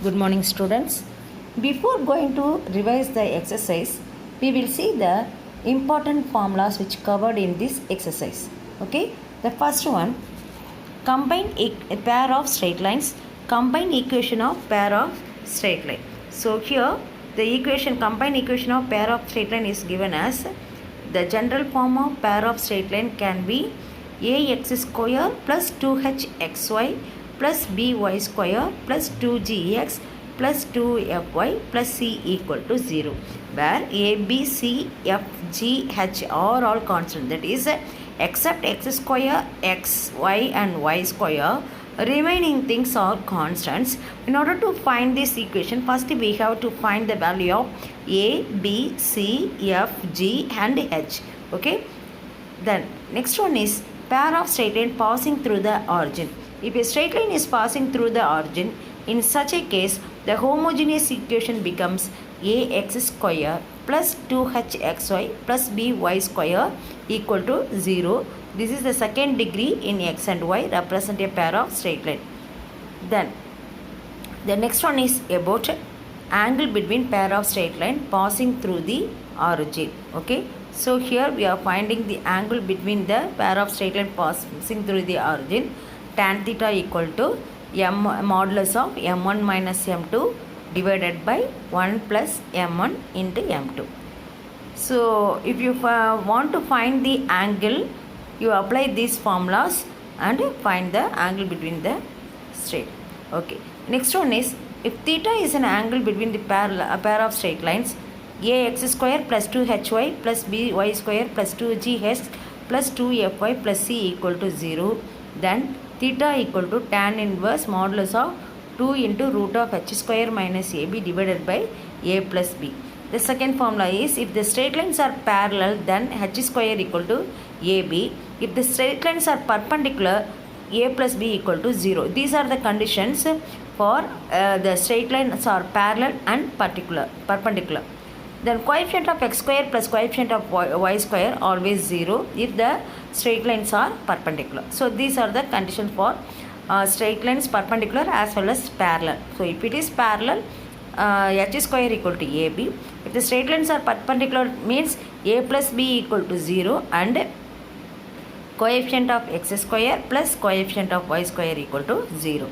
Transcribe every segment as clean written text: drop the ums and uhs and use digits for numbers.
Good morning, students. Before going to revise the exercise, we will see the important formulas which covered in this exercise. Okay, the first one, combine a pair of straight lines, combine equation of pair of straight line. So here the equation, combine equation of pair of straight line is given as the general form of pair of straight line can be ax square plus 2hxy plus by square plus 2gx plus 2fy plus c equal to 0, where a, b, c, f, g, h are all constant, that is except x square, x, y and y square, remaining things are constants. In order to find this equation, first we have to find the value of a, b, c, f, g and h. Okay, then next one is pair of straight line passing through the origin. If a straight line is passing through the origin, in such a case the homogeneous equation becomes ax square plus 2hxy plus by square equal to 0. This is the second degree in x and y represent a pair of straight line. Then the next one is about angle between pair of straight line passing through the origin. Okay, so here we are finding the angle between the pair of straight line passing through the origin. Tan theta equal to m modulus of m1 minus m2 divided by 1 plus m1 into m2. So if you want to find the angle, you apply these formulas and find the angle between the straight. Okay, next one is, if theta is an angle between the pair of straight lines ax square plus 2hy plus by square plus 2gh plus 2fy plus c equal to 0, then theta equal to tan inverse modulus of 2 into root of h square minus ab divided by a plus b. The second formula is, if the straight lines are parallel, then h square equal to ab. If the straight lines are perpendicular, a plus b equal to 0. These are the conditions for the straight lines are parallel and perpendicular. Then coefficient of x square plus coefficient of y square always 0 if the straight lines are perpendicular. So these are the conditions for straight lines perpendicular as well as parallel. So if it is parallel, h square equal to ab. If the straight lines are perpendicular, means a plus b equal to 0 and coefficient of x square plus coefficient of y square equal to 0.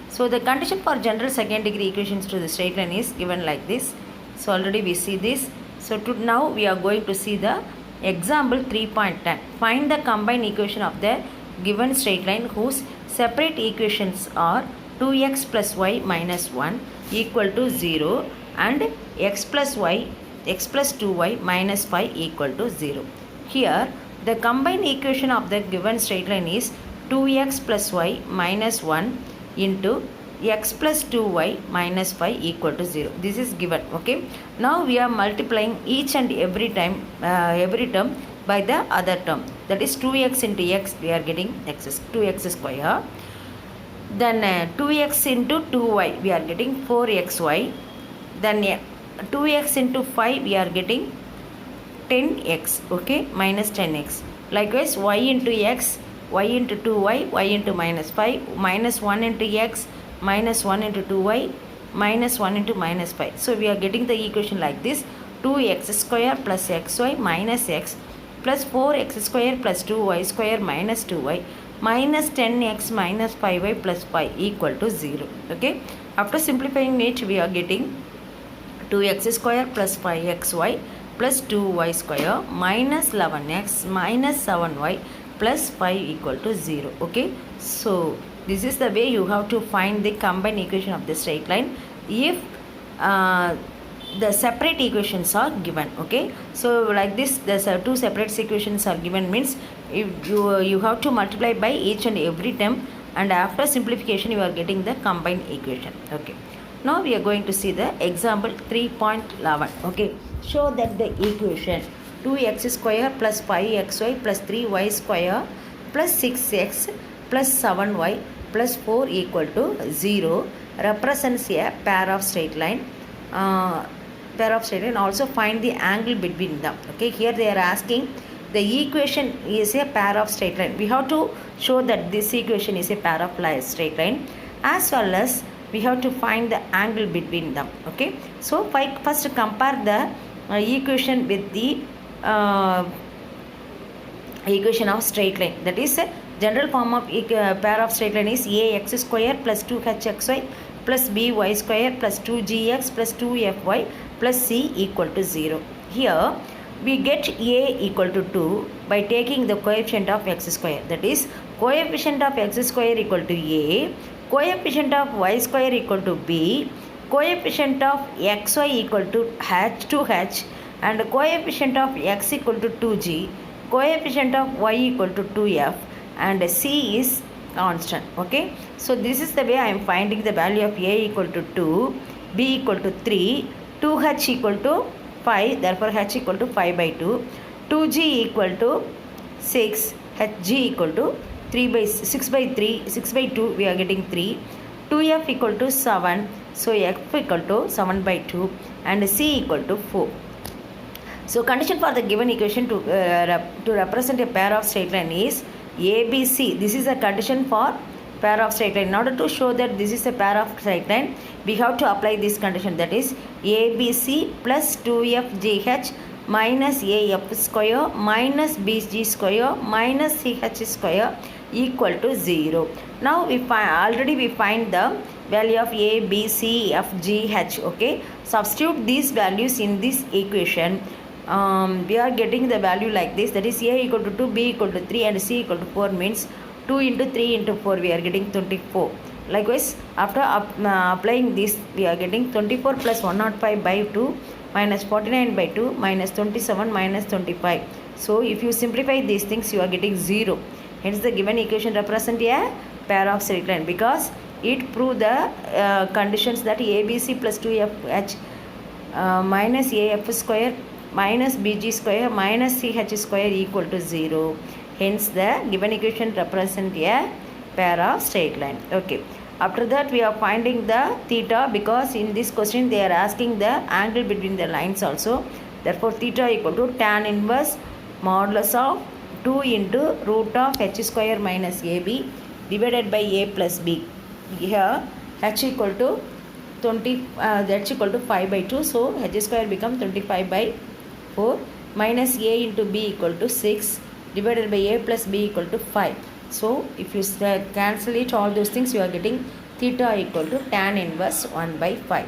So the condition for general second degree equations to the straight line is given like this. So already we see this. So now we are going to see the example 3.10. Find the combined equation of the given straight line whose separate equations are 2x plus y minus 1 equal to 0 and x plus 2y minus 5 equal to 0. Here the combined equation of the given straight line is 2x plus y minus 1 into x plus 2y minus 5 equal to 0. This is given. Okay, now we are multiplying each and every term by the other term, that is 2x into x, we are getting 2x square. Then 2x into 2y, we are getting 4xy. Then 2x into 5, we are getting 10x. Okay, minus 10x. Likewise y into x, y into 2y, y into minus 5, minus 1 into x, minus 1 into 2y, minus 1 into minus 5. So we are getting the equation like this: 2x square plus xy minus x plus 4x square plus 2y square minus 2y minus 10x minus 5y plus 5 equal to 0. Okay, after simplifying it, we are getting 2x square plus 5xy plus 2y square minus 11x minus 7y plus 5 equal to 0. Okay, so this is the way you have to find the combined equation of the straight line if the separate equations are given. Okay, so like this, the two separate equations are given, means if you have to multiply by each and every term, and after simplification you are getting the combined equation. Okay, now we are going to see the example 3.11. Okay, show that the equation 2x square plus 5xy plus 3y square plus 6x plus 7y plus 4 equal to 0 represents a pair of straight line. Also find the angle between them. Okay, here they are asking the equation is a pair of straight line. We have to show that this equation is a pair of straight line, as well as we have to find the angle between them. Okay, so first compare the equation with the equation of straight line. That is general form of pair of straight line is ax square plus 2hxy plus by square plus 2gx plus 2fy plus c equal to 0. Here we get a equal to 2 by taking the coefficient of x square. That is coefficient of x square equal to a, coefficient of y square equal to b, coefficient of xy equal to 2h, and coefficient of x equal to 2g, coefficient of y equal to 2f, and c is constant. Okay, so this is the way I am finding the value of a equal to 2, b equal to 3, 2h equal to 5, therefore h equal to 5 by 2, 2g equal to 6, hg equal to 6 by 3, 6 by 2 we are getting 3, 2f equal to 7, so f equal to 7 by 2, and c equal to 4. So condition for the given equation to represent a pair of straight line is ABC. This is a condition for pair of straight line. In order to show that this is a pair of straight line, we have to apply this condition, that is ABC plus 2fgh minus af square minus bg square minus ch square equal to 0. Now we find the value of a, b, c, f, g, h. Okay, substitute these values in this equation. We are getting the value like this, that is a equal to 2, b equal to 3, and c equal to 4 means 2 into 3 into 4 we are getting 24. Likewise, after applying this, we are getting 24 plus 105 by 2 minus 49 by 2 minus 27 minus 25. So if you simplify these things, you are getting 0. Hence the given equation represents a pair of straight line because it proves the conditions that ABC plus 2fh minus af square minus bg square minus ch square equal to 0. Hence the given equation represents a pair of straight line. Okay. After that we are finding the theta because in this question they are asking the angle between the lines also. Therefore theta equal to tan inverse modulus of 2 into root of h square minus ab divided by a plus b. Here h equal to 5 by 2, so h square become 25 by 4 minus a into b equal to 6 divided by a plus b equal to 5. So if you cancel it, all those things, you are getting theta equal to tan inverse 1 by 5.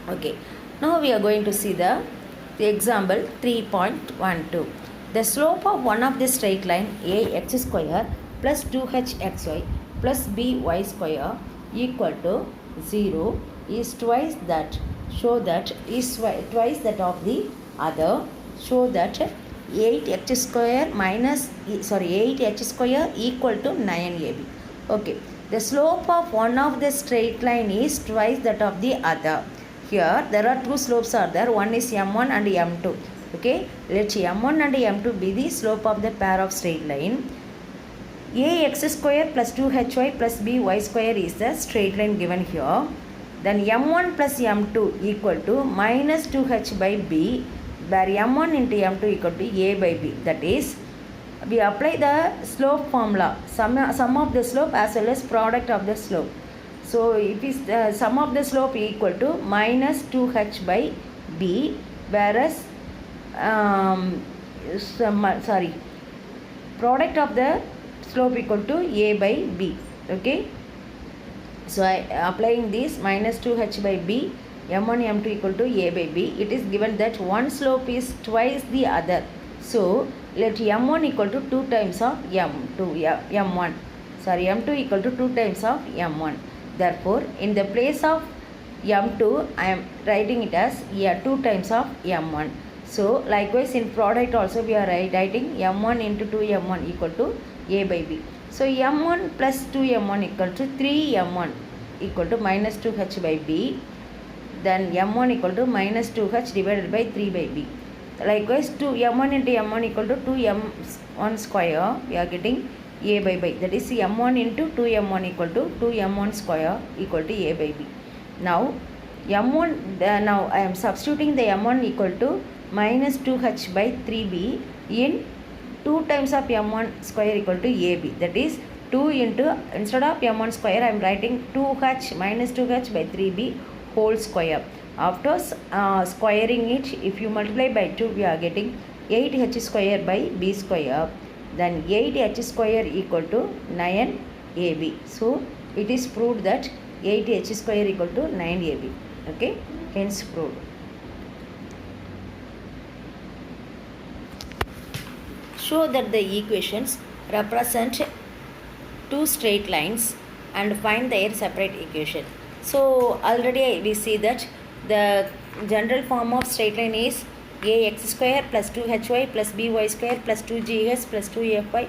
Okay, now we are going to see the example 3.12. The slope of one of the straight line ax square plus 2hxy plus by square equal to 0 is twice that of the other. Show that 8h square equal to 9ab. Okay, the slope of one of the straight line is twice that of the other. Here there are two slopes are there, one is m1 and m2. Okay, let m1 and m2 be the slope of the pair of straight line. Ax square plus 2hy plus by square is the straight line given here. Then m1 plus m2 equal to minus 2h by b, where m1 into m2 equal to a by b. That is, we apply the slope formula, sum of the slope as well as product of the slope. So it is the sum of the slope equal to minus 2h by b, whereas product of the slope equal to a by b. Okay, so I applying this minus 2h by b, m1 m2 equal to a by b. It is given that one slope is twice the other, so let m1 equal to 2 times of m1 m2 equal to 2 times of m1. Therefore in the place of m2 I am writing it as 2 times of m1. So likewise in product also we are writing m1 into 2m1 equal to a by b. So m1 plus 2m1 equal to 3m1 equal to minus 2h by b. Then m1 equal to minus 2h divided by 3 by b. Likewise m1 into m1 equal to 2m1 square, we are getting a by b. That is m1 into 2m1 equal to 2m1 square equal to a by b. Now m1 now I am substituting the m1 equal to minus 2h by 3b in 2 times of m1 square equal to ab. That is 2 into, instead of m1 square I am writing 2h minus 2h by 3b whole square. After squaring it, if you multiply by 2, we are getting 8h square by b square. Then 8h square equal to 9ab. So it is proved that 8h square equal to 9ab. Okay, hence proved. Show that the equations represent two straight lines and find their separate equation. So already we see that the general form of straight line is ax square plus 2hy plus by square plus 2gs plus 2fy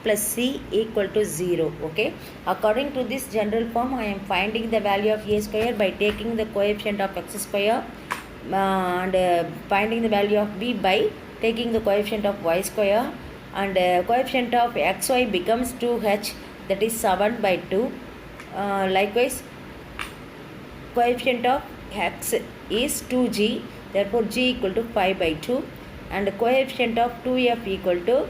plus c equal to 0. Okay, according to this general form I am finding the value of a square by taking the coefficient of x square and finding the value of b by taking the coefficient of y square, and coefficient of xy becomes 2h, that is 7 by 2. Likewise coefficient of x is 2g, therefore g equal to 5 by 2, and coefficient of 2f equal to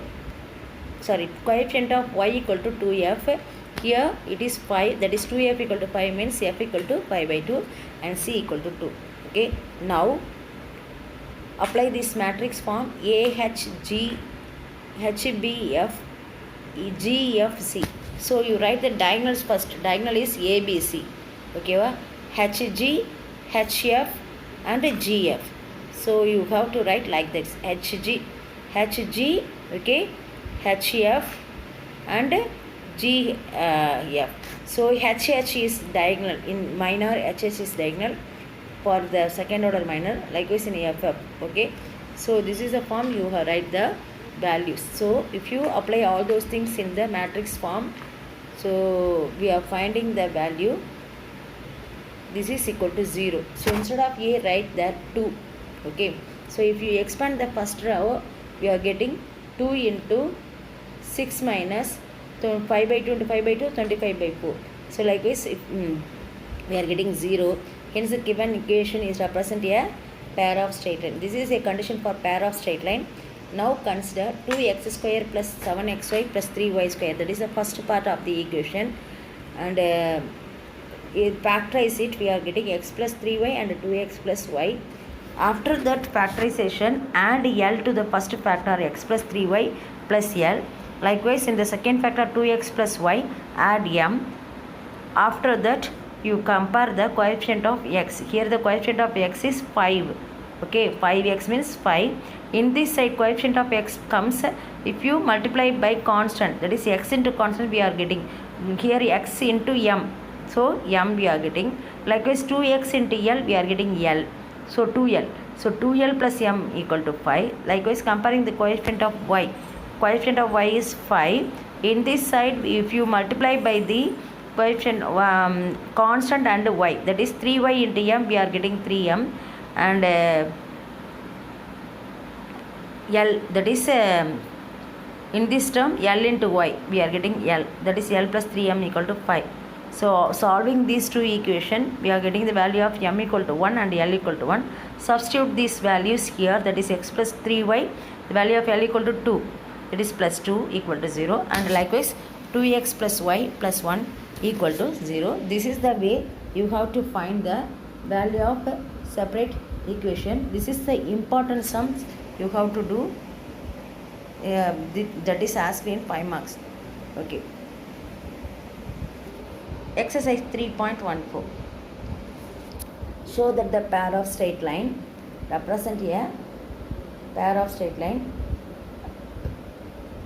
coefficient of y equal to 2f, here it is 5, that is 2f equal to 5 means f equal to 5 by 2 and c equal to 2. Okay, now apply this matrix form ahg hbf gfc. So you write the diagonals first. Diagonal is abc. Okay, hg hf and gf. So you have to write like this, hg okay, hf and gf. So hh is diagonal in minor, hh is diagonal for the second order minor, likewise in ff. Okay, so this is the form you write the values. So if you apply all those things in the matrix form, so we are finding the value, this is equal to 0. So instead of a, write that 2. Okay, so if you expand the first row, we are getting 2 into 6 minus 5 by 2 into 5 by 2, 25 by 4. So likewise if, we are getting 0. Hence the given equation is represent a pair of straight line. This is a condition for pair of straight line. Now consider 2x square plus 7xy plus 3y square. That is the first part of the equation, and factorize it, we are getting x plus 3y and 2x plus y. After that factorization, add l to the first factor x plus 3y plus l. Likewise in the second factor 2x plus y, add m. After that you compare the coefficient of x. Here the coefficient of x is 5. Okay, 5x means 5. In this side coefficient of x comes, if you multiply by constant, that is x into constant, we are getting here x into m. So m we are getting. Likewise 2x into l, we are getting l. So 2l. So 2l plus m equal to 5. Likewise comparing the coefficient of y. Coefficient of y is 5. In this side if you multiply by the coefficient constant and y, that is 3y into m, we are getting 3m, and l, that is in this term l into y, we are getting l, that is l plus 3m equal to 5. So solving these two equation, we are getting the value of m equal to 1 and l equal to 1. Substitute these values here, that is x plus 3y, the value of l equal to 2, it is plus 2 equal to 0, and likewise 2x plus y plus 1 equal to 0. This is the way you have to find the value of separate equation. This is the important sums you have to do, that is asked in 5 marks. Okay, exercise 3.14. Show that the pair of straight line represent a pair of straight line,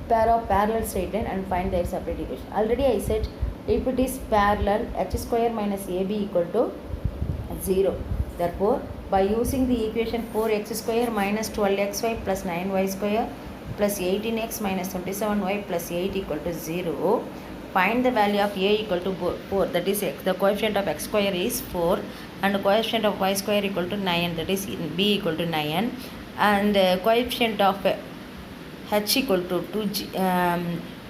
pair of parallel straight line, and find their separate equation. Already I said if it is parallel, h square minus ab equal to 0. Therefore by using the equation 4x square minus 12xy plus 9y square plus 18x minus 27y plus 8 equal to 0, find the value of a equal to 4, that is x. The coefficient of x square is 4 and the coefficient of y square equal to 9, that is b equal to 9, and coefficient of h equal to 2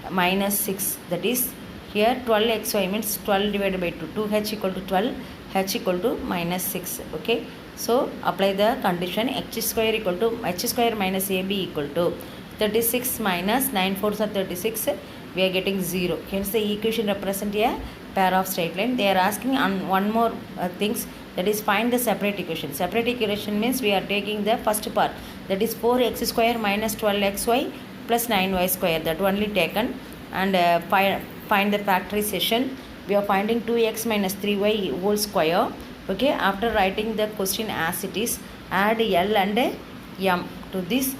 minus 6, that is here 12xy means 12 divided by 2, 2h equal to 12, h equal to minus 6. Okay, so apply the condition, h square minus ab equal to 36 minus 9 4s are 36, we are getting 0. Hence the equation represent a pair of straight line. They are asking on one more things, that is find the separate equation. Separate equation means we are taking the first part, that is 4x square minus 12xy plus 9y square, that only taken, and find the factorization. We are finding 2x minus 3y whole square. Okay, after writing the question as it is, add L and M to this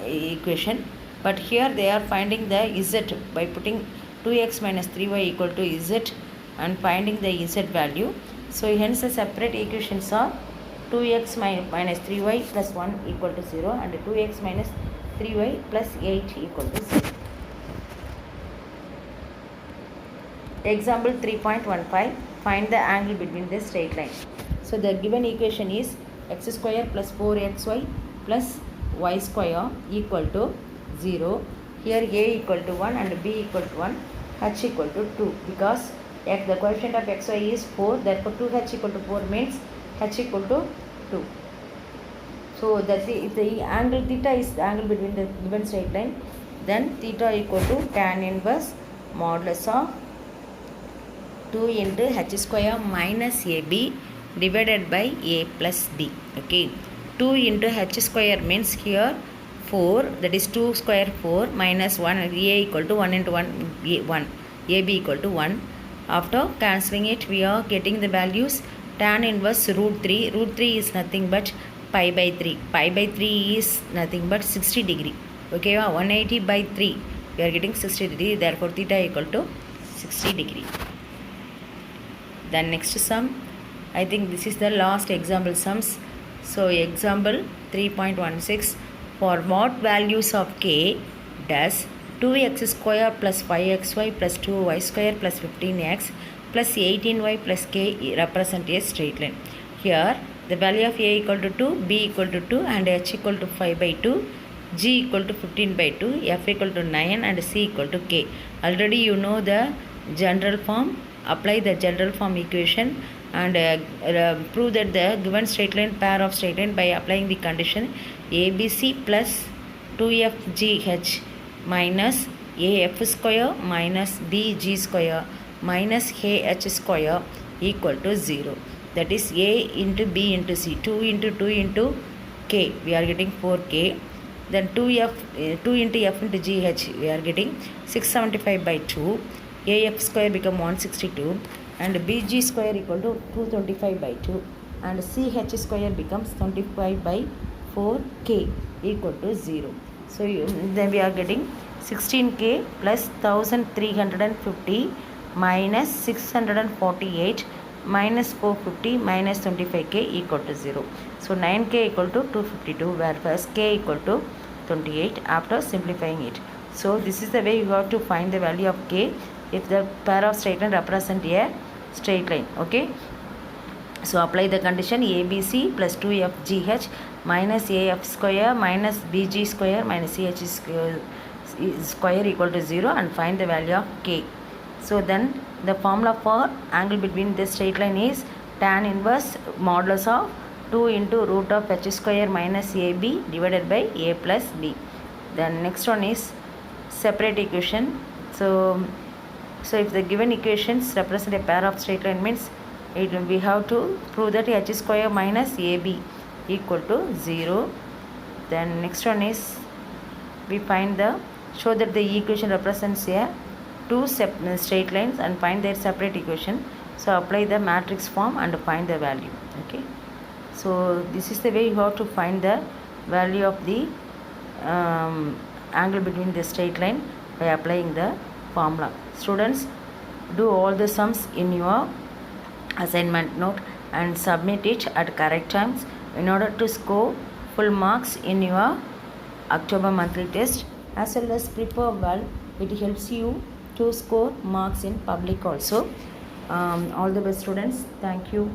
equation. But here they are finding the z by putting 2x minus 3y equal to z and finding the z value. So hence the separate equations are 2x minus 3y plus 1 equal to 0 and 2x minus 3y plus 8 equal to 0. Example 3.15, find the angle between the straight line. So the given equation is x square plus 4xy plus y square equal to 0. Here a equal to 1 and b equal to 1, h equal to 2, because the coefficient of xy is 4, therefore 2h equal to 4 means h equal to 2. So that if the angle theta is the angle between the given straight line, then theta equal to tan inverse modulus of 2 into h square minus ab divided by a plus b. Okay, 2 into h square means here 4, that is 2 square 4 minus 1, a equal to 1 into 1, ab equal to 1. After cancelling it, we are getting the values. Tan inverse root 3. Root 3 is nothing but pi by 3. Pi by 3 is nothing but 60 degree. Okay, 180 by 3. We are getting 60 degree. Therefore, theta equal to 60 degree. Then next sum. I think this is the last example sums. So example 3.16. For what values of k does 2x square plus 5xy plus 2y square plus 15x plus 18y plus k represent a straight line? Here the value of a equal to 2, b equal to 2 and h equal to 5 by 2, g equal to 15 by 2, f equal to 9 and c equal to k. Already you know the general form. Apply the general form equation and prove that the given straight line pair of straight line by applying the condition ABC plus 2FGH minus AF square minus BG square minus AH square equal to 0. That is A into B into C. 2 into 2 into K. We are getting 4K. Then 2 into F into GH. We are getting 675 by 2. AF square become 162 and BG square equal to 225 by 2 and CH square becomes 25 by 4K equal to 0. So then we are getting 16K plus 1350 minus 648 minus 450 minus 25K equal to 0. So 9K equal to 252, whereas K equal to 28 after simplifying it. So this is the way you have to find the value of K if the pair of straight line represent a straight line. Okay, so apply the condition ABC plus 2FGH minus AF square minus BG square minus CH square equal to 0 and find the value of K. So then the formula for angle between this straight line is tan inverse modulus of 2 into root of h square minus AB divided by a plus b. Then next one is separate equation. So if the given equations represent a pair of straight line means we have to prove that h square minus ab equal to 0. Then next one is we show that the equation represents a two straight lines and find their separate equation. So apply the matrix form and find the value. Okay, so this is the way you have to find the value of the angle between the straight line by applying the formula. Students, do all the sums in your assignment note and submit it at correct times in order to score full marks in your October monthly test, as well as prepare well. It helps you to score marks in public also. All the best, students. Thank you.